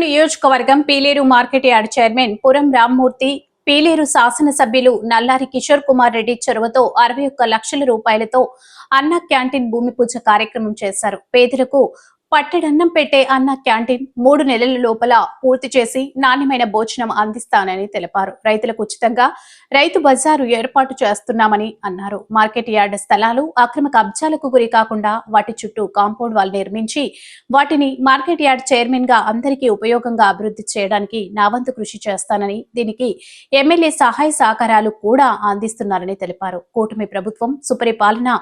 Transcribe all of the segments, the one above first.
నియోజకవర్గం Pileru market yard chairman పురం రామ్మూర్తి, పీలేరు శాసనసభ్యులు నల్లారి కిషోర్ కుమార్ రెడ్డి చొరవతో 61 లక్షల రూపాయలతో అన్న క్యాంటీన్ భూమి పూజ కార్యక్రమం చేశారు. పేదలకు పట్టెడన్నం పెట్టే అన్న క్యాంటీన్ 3 నెలల లోపల పూర్తి చేసి నాణ్యమైన భోజనం అందిస్తానని తెలిపారు. రైతులకు ఉచితంగా రైతు బజారు ఏర్పాటు చేస్తున్నామని అన్నారు. మార్కెట్ యార్డ్ స్థలాలు అక్రమ కబ్జాలకు గురి కాకుండా వాటి చుట్టూ కాంపౌండ్ వాల్ నిర్మించి వాటిని మార్కెట్ యార్డ్ చైర్మన్ గా అందరికీ ఉపయోగంగా అభివృద్ధి చేయడానికి నా వంతు కృషి చేస్తానని, దీనికి ఎమ్మెల్యే సహాయ సహకారాలు కూడా అందిస్తున్నారని తెలిపారు. కూటమి ప్రభుత్వం సుపరిపాలన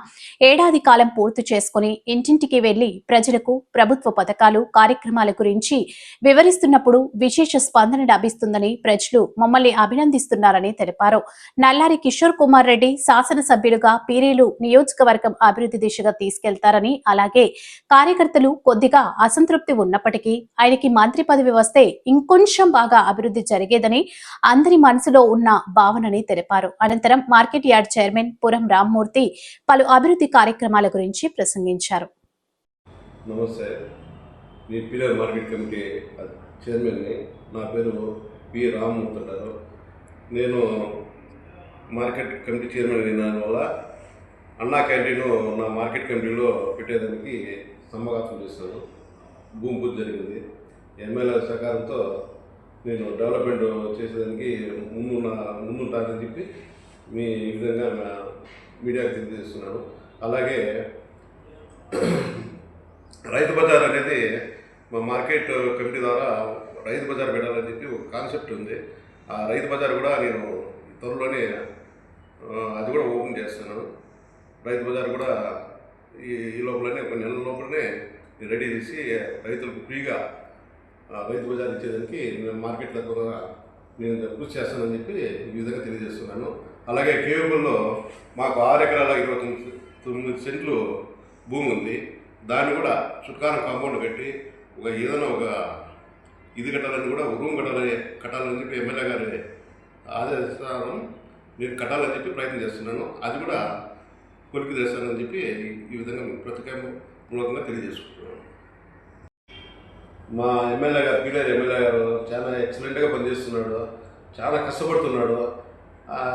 ఏడాది కాలం పూర్తి చేసుకుని ఇంటింటికి వెళ్లి ప్రజలకు ప్రభుత్వ పథకాలు కార్యక్రమాల గురించి వివరిస్తున్నప్పుడు విశేష స్పందన లభిస్తుందని ప్రజలు మమ్మల్ని అభినందిస్తున్నారని తెలిపారు. నల్లారి కిషోర్ కుమార్ రెడ్డి శాసనసభ్యులుగా పీరేలు నియోజకవర్గం అభివృద్ధి దిశగా తీసుకెళ్తారని, అలాగే కార్యకర్తలు కొద్దిగా అసంతృప్తి ఉన్నప్పటికీ ఆయనకి మంత్రి పదవి వస్తే ఇంకొంచెం బాగా అభివృద్ధి జరిగేదని అందరి మనసులో ఉన్న భావనని తెలిపారు. అనంతరం మార్కెట్ యార్డ్ చైర్మన్ పురం రామ్మూర్తి పలు అభివృద్ధి కార్యక్రమాల గురించి ప్రసంగించారు. నమస్తే, మీ పీలేరు మార్కెట్ కమిటీ చైర్మన్ని. నా పేరు పి రామ్మూర్తి అంటారు. నేను మార్కెట్ కమిటీ చైర్మన్ అయిన దానివల్ల అన్నా క్యాంటీన్ నా మార్కెట్ కమిటీలో పెట్టేదానికి సమ్మగాసం చేస్తాను. భూమి పూజ జరిగింది. ఎమ్మెల్యే సహకారంతో నేను డెవలప్మెంట్ చేసేదానికి ముందుంటానని చెప్పి ఈ విధంగా మీడియాకి తెలియజేస్తున్నాను. అలాగే రైతు బజార్ అనేది మా మార్కెట్ కమిటీ ద్వారా రైతు బజార్ పెట్టాలని చెప్పి ఒక కాన్సెప్ట్ ఉంది. ఆ రైతు బజార్ కూడా నేను త్వరలోనే అది కూడా ఓపెన్ చేస్తాను. రైతు బజార్ కూడా ఈ లోపలనే కొన్ని నెలల లోపలనే రెడీ చేసి రైతులకు ఫ్రీగా రైతు బజార్ ఇచ్చేదానికి నేను మార్కెట్ల ద్వారా నేను కృషి చేస్తానని చెప్పి ఈ విధంగా తెలియజేస్తున్నాను. అలాగే కేవల్లో మాకు 6 ఎకరాల 29 సెంట్లు భూమి ఉంది. దాన్ని కూడా చుట్కారం కాంపౌండ్ కట్టి ఏదైనా ఒక ఇది కట్టాలని కూడా రూమ్ కట్టాలని చెప్పి ఎమ్మెల్యే గారి ఆదేశాలను నేను కట్టాలని చెప్పి ప్రయత్నం చేస్తున్నాను. అది కూడా కొలికి చేస్తానని చెప్పి ఈ విధంగా ప్రతికాత్మకంగా తెలియజేసుకుంటున్నాను. మా ఎమ్మెల్యే గారు, పీలేరు ఎమ్మెల్యే గారు చాలా ఎక్సలెంట్గా పనిచేస్తున్నాడు, చాలా కష్టపడుతున్నాడు.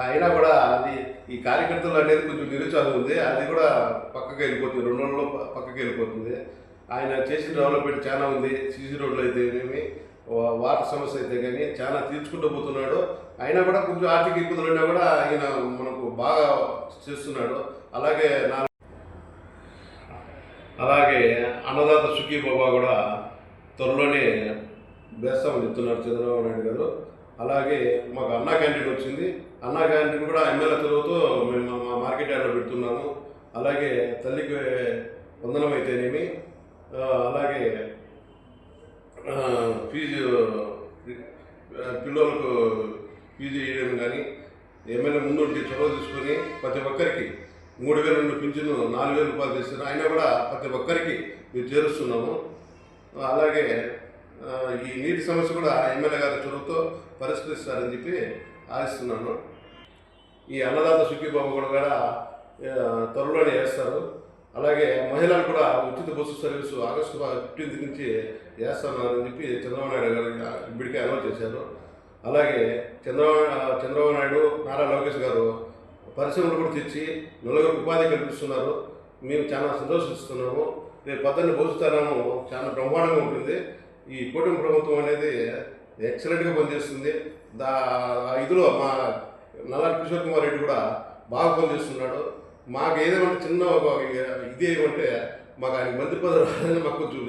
అయినా కూడా అది ఈ కార్యకర్తలు అనేది కొంచెం నిరుత్సాహం ఉంది. అది కూడా పక్కకి వెళ్ళిపోతుంది, 2 నెలల్లో పక్కకి వెళ్ళిపోతుంది. ఆయన చేసిన డెవలప్మెంట్ చాలా ఉంది. సీసీ రోడ్లు అయితే ఏమి, వాటర్ సమస్య అయితే కానీ చాలా తీర్చుకుంటూ పోతున్నాడు. అయినా కూడా కొంచెం ఆర్థిక ఇబ్బందులు ఉన్నా కూడా ఆయన మనకు బాగా చేస్తున్నాడు. అలాగే అన్నదాత సుఖీ బాబా కూడా త్వరలోనే వేస్తామని చెప్తున్నారు చంద్రబాబు నాయుడు గారు. అలాగే మాకు అన్నా క్యాంటీన్ వచ్చింది. అన్నా క్యాంటీన్ కూడా ఎమ్మెల్యే చదువుతో మేము మా మార్కెట్ యార్డ్లో పెడుతున్నాము. అలాగే తల్లికి వందనం అయితేనేమి, అలాగే ఫీజు పిల్లలకు ఫీజు వేయడం కానీ ఎమ్మెల్యే ముందుండి చొరవ తీసుకొని ప్రతి ఒక్కరికి 3,000 నుండి పింఛను 4,000 రూపాయలు చేస్తున్నారు. అయినా కూడా ప్రతి ఒక్కరికి మేము చేరుస్తున్నాము. అలాగే ఈ నీటి సమస్య కూడా ఎమ్మెల్యే గారి చొరవతో పరిష్కరిస్తారని చెప్పి ఆశిస్తున్నాను. ఈ అన్నదాత సుఖీబాబు కూడా త్వరలోనే వేస్తారు. అలాగే మహిళలు కూడా ఉచిత బస్సు సర్వీసు ఆగస్టు 15 నుంచి వేస్తున్నారని చెప్పి చంద్రబాబు నాయుడు గారు ఇప్పటికే అనౌన్స్ చేశారు. అలాగే చంద్రబాబు నాయుడు, నారా లోకేష్ గారు పరిశ్రమలు కూడా తెచ్చి నలుగురికి ఉపాధి కల్పిస్తున్నారు. మేము చాలా సంతోషిస్తున్నాము. రేపు 18 భవిష్యత్తు చాలా బ్రహ్మాండంగా ఉంటుంది. ఈ కూటమి ప్రభుత్వం అనేది ఎక్సలెంట్గా పనిచేస్తుంది. ఇదిలో మా నల్లారి కిషోర్ కుమార్ రెడ్డి కూడా బాగా పనిచేస్తున్నాడు. మాకు ఏదైనా చిన్న ఒక ఇది ఏమంటే మాకు ఆయన మంత్రి పదవి రాదని మాకు కొంచెం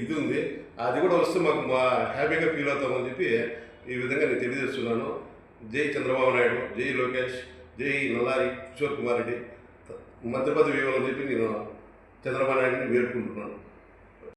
ఇది ఉంది. అది కూడా వస్తే మాకు హ్యాపీగా ఫీల్ అవుతామని చెప్పి ఈ విధంగా నేను తెలియజేస్తున్నాను. జై చంద్రబాబు నాయుడు, జై లోకేష్, జై నల్లారి కిషోర్ కుమార్ రెడ్డి. మంత్రి పదవి ఇవ్వాలని చెప్పి నేను చంద్రబాబు నాయుడిని వేడుకుంటున్నాను.